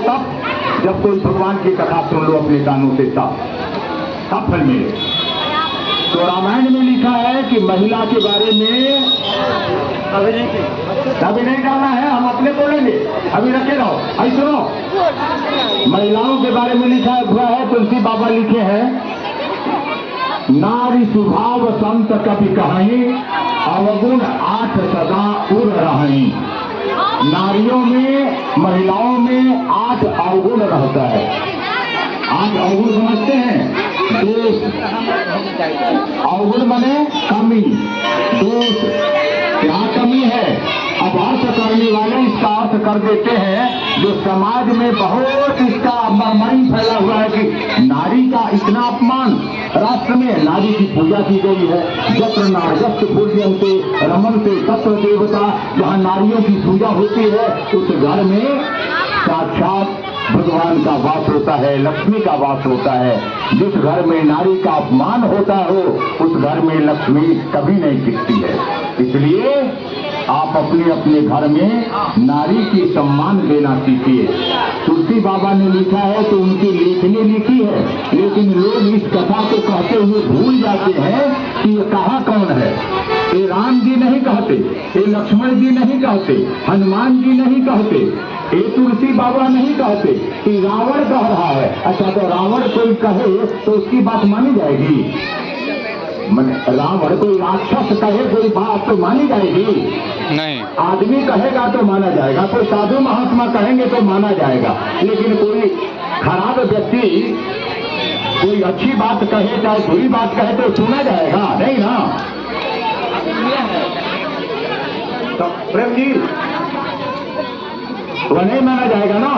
तब जब कोई भगवान की कथा सुन लो अपने कानों से, तब फल मिले। तो रामायण में लिखा है कि महिला के बारे में अभी नहीं डालना है, हम अपने बोलेंगे, अभी रखे रहो। आई सुनो, महिलाओं के बारे में लिखा हुआ है, तुलसी बाबा लिखे हैं, नारी स्वभाव संत कभी कहीं, अवगुण 8 सदा उड़ रही। नारियों में, महिलाओं में 8 अवगुण रहता है। 8 अवगुण समझते हैं? दोष, अवगुण बने कमी, दोष, क्या कमी है? अब अर्थ करने वाले इसका अर्थ कर देते हैं, जो समाज में बहुत इसका मर्मरी फैला हुआ है कि नारी का इतना अपमान। राष्ट्र में नारी की पूजा की गई है, जत्र नार्यस्त पूज्यन्ते रमन्ते तत्र देवता। जहाँ नारियों की पूजा होती है उस घर में साक्षात भगवान का वास होता है, लक्ष्मी का वास होता है। जिस घर में नारी का अपमान होता हो उस घर में लक्ष्मी कभी नहीं टिकती है। इसलिए आप अपने अपने घर में नारी की सम्मान देना सीखिए। तुलसी बाबा ने लिखा है तो उनकी लेखनी लिखी है, लेकिन लोग इस कथा को कहते हुए भूल जाते हैं कि ये कहा कौन है। ये राम जी नहीं कहते, ये लक्ष्मण जी नहीं कहते, हनुमान जी नहीं कहते, ये तुलसी बाबा नहीं कहते, कि रावण कह रहा है। अच्छा, तो रावण कोई कहे तो उसकी बात मानी जाएगी? रावण कोई राक्षस कहे कोई बात तो मानी जाएगी? नहीं। आदमी कहेगा तो माना जाएगा, कोई साधु महात्मा कहेंगे तो माना जाएगा, लेकिन कोई खराब व्यक्ति कोई अच्छी बात कहे चाहे बुरी बात कहे तो सुना जाएगा नहीं ना? तो प्रेम जी वह नहीं माना जाएगा ना।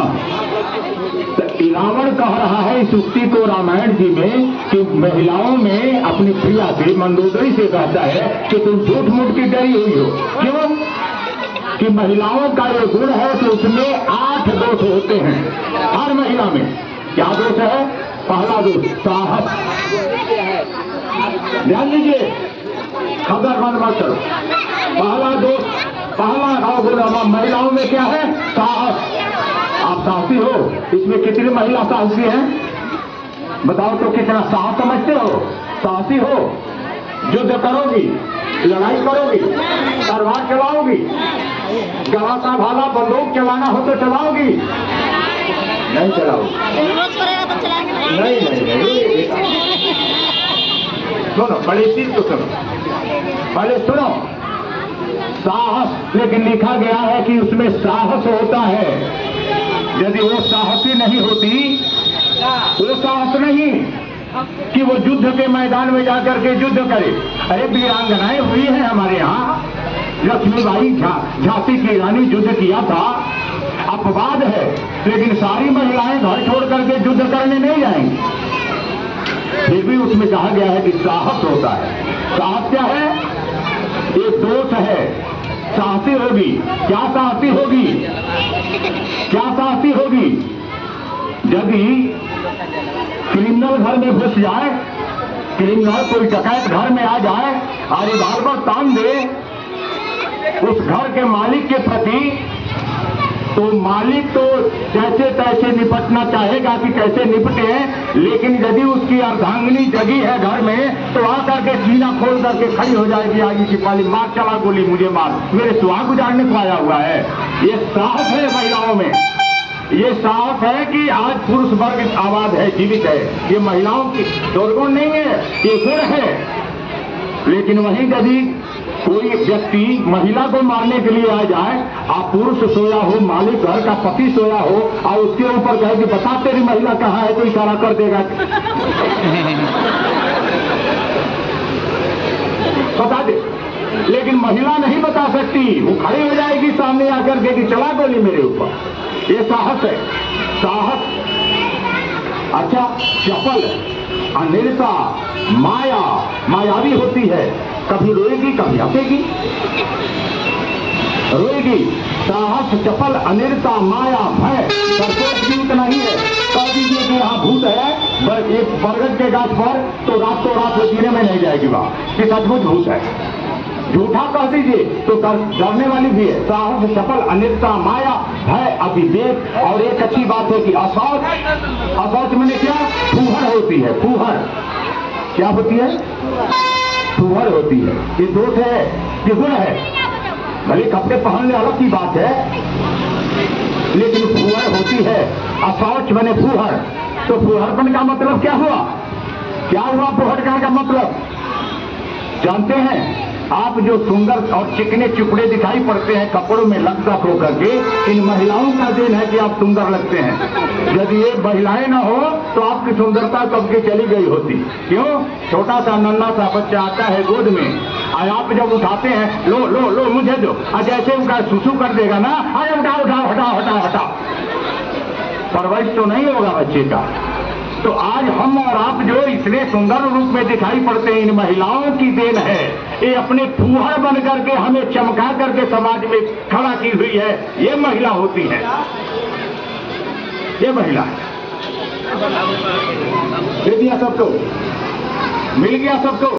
रावण कह रहा है इस उक्ति को रामायण जी में कि महिलाओं में अपनी प्रिया से मंदोदरी से कहता है कि तुम झूठ मूठ की डरी हुई हो। क्यों? कि महिलाओं का जो गुण है तो उसमें 8 दोष होते हैं हर महिला में। क्या दोष है? पहला दोष साहस। ध्यान दीजिए, खबर मत करो। पहला दोष, पहला अवगुण महिलाओं में क्या है? साहस। आप साहसी हो? इसमें कितनी महिला साहसी हैं? बताओ तो कितना साहस समझते हो? साहसी हो? युद्ध करोगी, लड़ाई करोगी, तलवार चलाओगी, गला का भाला बंदूक चलाना हो तो चलाओगी? नहीं चलाओगी। नहीं नहीं नहीं, सुनो, बड़ी चीज तो सुनो, पहले सुनो। साहस, लेकिन लिखा गया है कि उसमें साहस होता है। यदि वो साहसी नहीं होती, वो साहस नहीं कि वो युद्ध के मैदान में जाकर के युद्ध करे। अरे वीरांगनाएं हुई हैं हमारे यहाँ, लक्ष्मीबाई झांसी की रानी युद्ध किया था, अपवाद है, लेकिन सारी महिलाएं घर छोड़ करके युद्ध करने नहीं जाएंगी। फिर भी उसमें कहा गया है कि साहस होता है। साहस क्या है? एक दोष है, साहसी होगी। क्या साहसी होगी? क्या साहसी होगी? यदि क्रिमिनल घर में घुस जाए, क्रिमिनल कोई डकैत घर में आ जाए और रिवॉल्वर तान दे उस घर के मालिक के प्रति, तो मालिक तो जैसे तैसे निपटना चाहेगा कि कैसे निपटे, लेकिन यदि उसकी अर्धांगिनी जगी है घर में तो आकर के सीना खोल करके खड़ी हो जाएगी आगे की पाली, मार चला गोली, मुझे मार, मेरे सुहाग गुजारने को आया हुआ है। ये साहस है महिलाओं में। ये साहस है कि आज पुरुष वर्ग आवाज है, जीवित है। ये महिलाओं की दुर्गुण नहीं है, ये गुण है। लेकिन वहीं यदि कोई व्यक्ति महिला को मारने के लिए आ जाए, आप पुरुष सोया हो, मालिक घर का पति सोया हो, और उसके ऊपर कहे कि बता तेरी महिला कहाँ है, तो इशारा कर देगा बता दे। लेकिन महिला नहीं बता सकती, वो खड़ी हो जाएगी सामने आकर के कि चला गोली मेरे ऊपर। ये साहस है, साहस। अच्छा, चपल, अनिर्ता, माया, मायावी होती है, कभी रोएगी कभी हंसेगी, रोएगी। साहस, चपल, अनिर्ता, माया, भय, सरसों भी उतना ही है। कह दीजिए कि यहाँ भूत है एक बरगद के गाछ पर, तो रात वो जीने में नहीं जाएगी वहां कि सचमुच भूत है। झूठा कह दीजिए तो डरने वाली भी है। साहस चपल अनिष्टा माया भय अविवेक। और एक अच्छी बात है कि असौच, असौच मैंने क्या, फूहड़ होती है, फूहड़ क्या होती है, फूहड़ होती है। ये दोष है कि गुण है। भले कपड़े पहनने अलग की बात है, लेकिन फूहड़ होती है। असौच मैंने फूहड़, तो फूहड़पन का मतलब क्या हुआ, क्या हुआ फूहड़पन का मतलब जानते हैं आप? जो सुंदर और चिकने चुपड़े दिखाई पड़ते हैं कपड़ों में लग होकर के, इन महिलाओं का देन है कि आप सुंदर लगते हैं। यदि ये महिलाएं ना हो तो आपकी सुंदरता कब की चली गई होती। क्यों? छोटा सा नन्हा सा बच्चा आता है गोद में, और आप जब उठाते हैं, लो लो लो मुझे दो, जैसे उनका सुसु कर देगा ना, अरे उठाओ उठाओ हटाओ हटाओ हटाओ, परवरिश तो नहीं होगा बच्चे का। तो आज हम और आप जो इतने सुंदर रूप में दिखाई पड़ते हैं, इन महिलाओं की देन है। ये अपने फूहड़ बन करके हमें चमका करके समाज में खड़ा की हुई है। ये महिला होती है, ये महिला है। दे दिया सबको, मिल गया सबको।